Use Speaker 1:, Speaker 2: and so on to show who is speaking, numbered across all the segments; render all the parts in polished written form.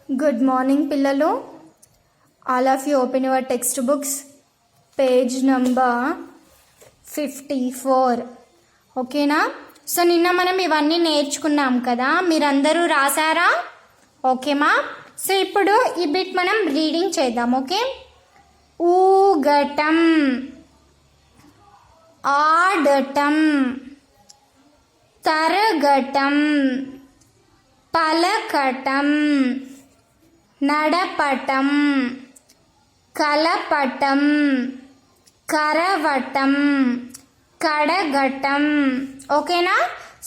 Speaker 1: Good morning, Pillalu. All of you open your textbooks. Page number 54. ఓకేనా? So నిన్న మనం ఇవన్నీ నేర్చుకున్నాం కదా, మీరందరూ రాసారా? ఓకేమా? సో ఇప్పుడు ఈ బిట్ మనం రీడింగ్ చేద్దాం. ఓకే, ఊగటం, ఆడటం, తరగటం, పలకటం, నడపటం, కలపటం, కరవటం, కడగటం. ఓకేనా?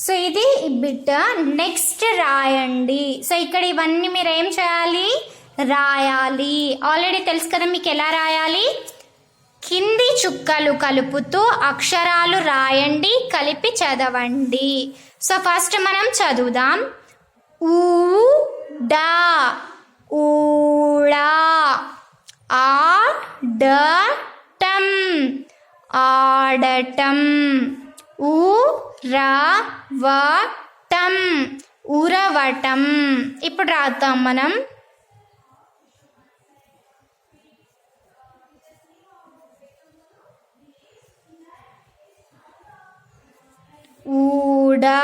Speaker 1: సో ఇది బిట్. నెక్స్ట్ రాయండి. సో ఇక్కడ ఇవన్నీ మీరు ఏం చేయాలి? రాయాలి. ఆల్రెడీ తెలుసు కదా మీకు ఎలా రాయాలి. కింది చుక్కలు కలుపుతూ అక్షరాలు రాయండి, కలిపి చదవండి. సో ఫస్ట్ మనం చదువుదాం. ఊ డా, ఊడా, ఆడటం, ఆడటం, ఊరవటం, ఉరవటం. ఇప్పుడు రాద్దాం మనం. ఊడా,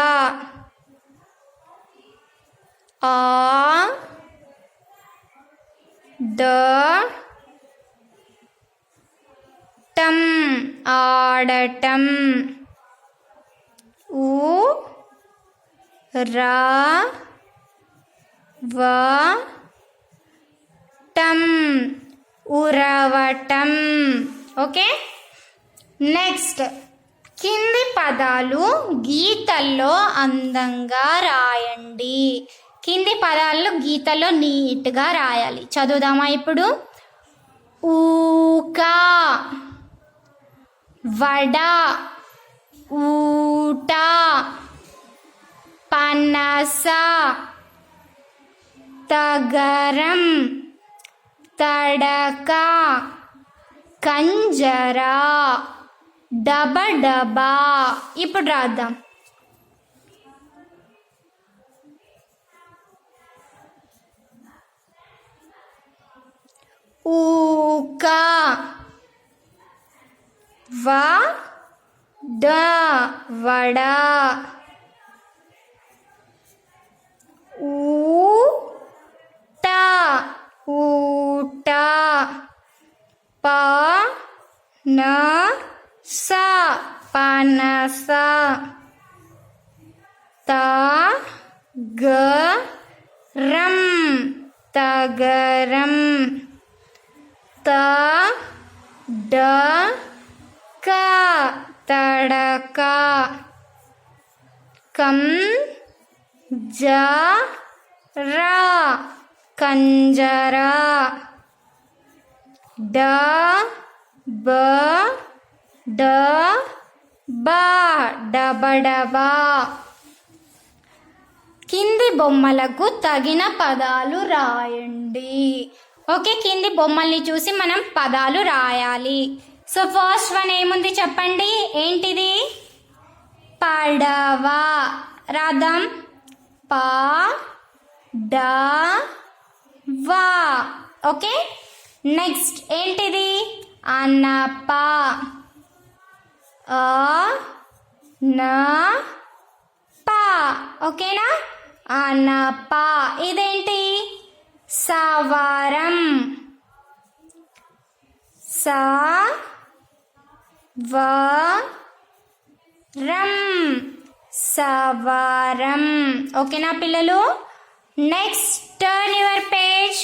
Speaker 1: ఆడటం, ఆడటం, ఉరవటం, ఉరవటం. ఓకే, నెక్స్ట్ కింది పదాలు గీతల్లో అందంగా రాయండి. కింది పదాలు గీతల్లో నీట్గా రాయాలి. చదువుదామా ఇప్పుడు? ఊక, వడ, ఊట, పనస, తగరం, తడక, కంజరా, డబడబా. ఇప్పుడు రాద్దాం. ఊక, వడ, వడ, ఊట, ఊట, పనస, పనస, తగరం, తగరం, తడక, తడక, కంజరా, కంజరా, డబడబా, డబడబా. కింది బొమ్మలకు తగిన పదాలు రాయండి. ఓకే, కింది బొమ్మల్ని చూసి మనం పదాలు రాయాలి. సో ఫస్ట్ వన్ ఏముంది చెప్పండి, ఏంటిది? పడవ. రాద్దాం. పడవ. ఓకే, నెక్స్ట్ ఏంటిది? అనప. అనప. ఓకేనా? అనప. ఇదేంటి? సవరం. సవరం, సవరం. ఓకేనా పిల్లలు? Next turn your page.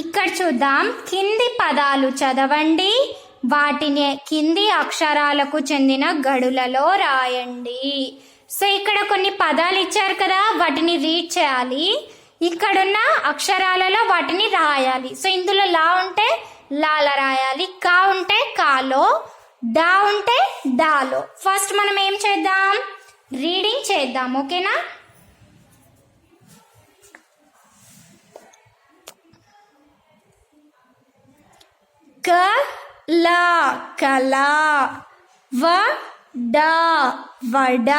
Speaker 1: ఇక్కడ చూద్దాం. కింది పదాలు చదవండి, వాటిని కింది అక్షరాలకు చెందిన గడులలో రాయండి. సో ఇక్కడ కొన్ని పదాలు ఇచ్చారు కదా, వాటిని రీడ్ చేయాలి. ఇక్కడున్న అక్షరాలలో వాటిని రాయాలి. సో ఇందులో లా ఉంటే లాల రాయాలి, కా ఉంటే కాలో, డా ఉంటే డాలో. ఫస్ట్ మనం ఏం చేద్దాం? రీడింగ్ చేద్దాం. ఓకేనా? కలా, కలా, వడ, వడ,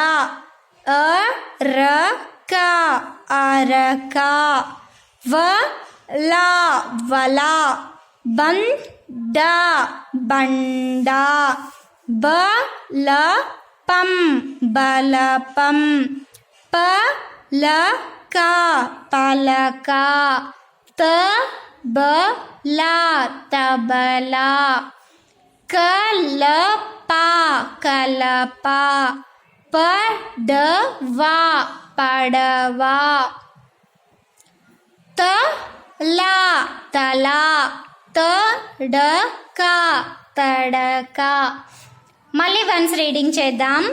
Speaker 1: అరక, అరక వల వల బండ బండ బలపం బలపం పలక పలక తబల తబల కలప కలప పడవ పడవ తల తల తడక తడక. మళ్ళీ వన్స్ రీడింగ్ చేద్దాం.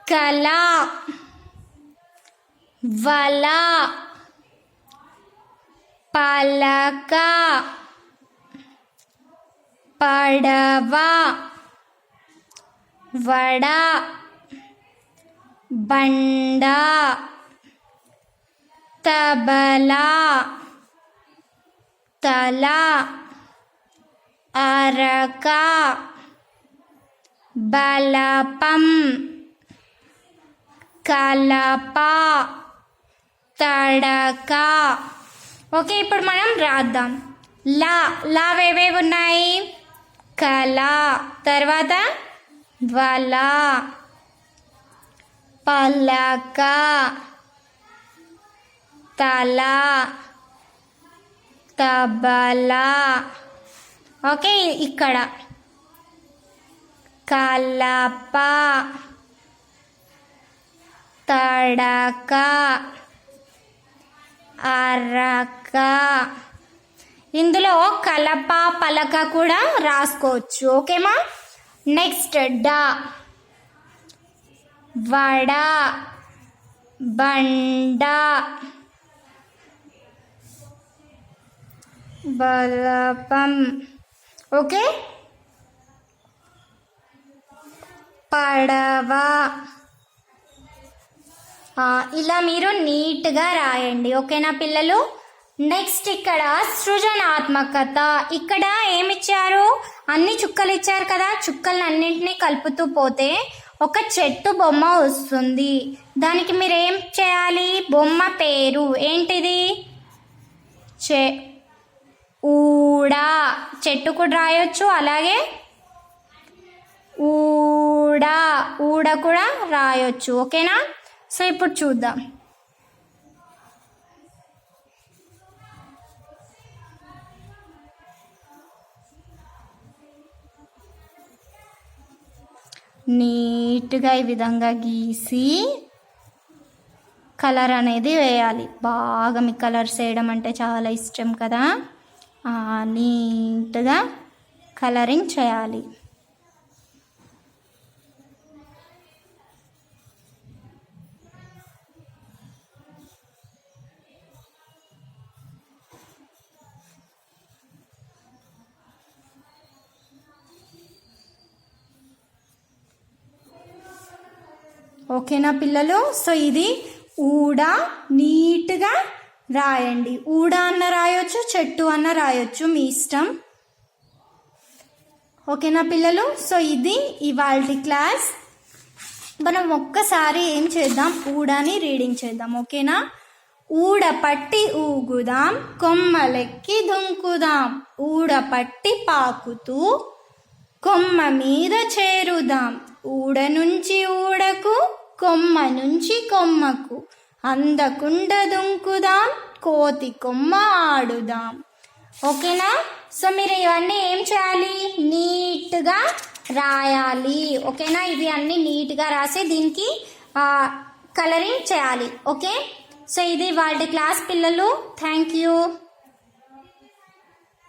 Speaker 1: కల వల పలక పడవ వడ బండ తబల తల అరక బలపం కలప తడక. ఓకే, ఇప్పుడు మనం రాద్దాం. లా లా ఏవేవి ఉన్నాయి? కల, తర్వాత వల, పలక, తల, తబల. ఓకే, ఇక్కడ కలప, తడక, అరక. ఇందులో కలప పలక కూడా రాసుకోవచ్చు. ఓకేమా? నెక్స్ట్ డ వడ బండ బలపం. ఓకే, పడవ. ఇలా మీరు నీట్గా రాయండి. ఓకేనా పిల్లలు? నెక్స్ట్ ఇక్కడ సృజనాత్మకత. ఇక్కడ ఏమిచ్చారు? అన్ని చుక్కలు ఇచ్చారు కదా, చుక్కలన్నింటినీ కలుపుతూ పోతే ఒక చెట్టు బొమ్మ వస్తుంది. దానికి మీరు ఏం చేయాలి? బొమ్మ పేరు ఏంటిది? ఊడ. చెట్టు కూడా రాయొచ్చు, అలాగే ఊడ కూడా రాయొచ్చు. ఓకేనా? సో ఇప్పుడు చూద్దాం. నీట్గా ఈ విధంగా గీసి కలర్ అనేది వేయాలి. బాగా మీకు కలర్స్ వేయడం అంటే చాలా ఇష్టం కదా, నీట్గా కలరింగ్ చేయాలి. ఓకేనా పిల్లలు? సో ఇది ఊడ. నీట్గా రాయండి. ఊడ అన్న రాయొచ్చు, చెట్టు అన్న రాయొచ్చు, మీ ఇష్టం. ఓకేనా పిల్లలు? సో ఇది ఇవాల్టి క్లాస్. మనం ఒక్కసారి ఏం చేద్దాం, ఊడని రీడింగ్ చేద్దాం. ఓకేనా? ఊడ పట్టి ఊగుదాం, కొమ్మలెక్కి దుంకుదాం, ఊడ పట్టి పాకుతూ కొమ్మ మీద చేరుదాం, ఊడ నుంచి ఊడకు, కొమ్మ నుంచి కొమ్మకు, అందకుండా దుంకుదాం, కోతి కొమ్మ ఆడుదాం. ఓకేనా? సో మీరు ఇవన్నీ ఏం చేయాలి? నీట్గా రాయాలి. ఓకేనా? ఇవి అన్నీ నీట్గా రాసి దీనికి కలరింగ్ చేయాలి. ఓకే, సో ఇది వాళ్ళ క్లాస్ పిల్లలు. Thank you.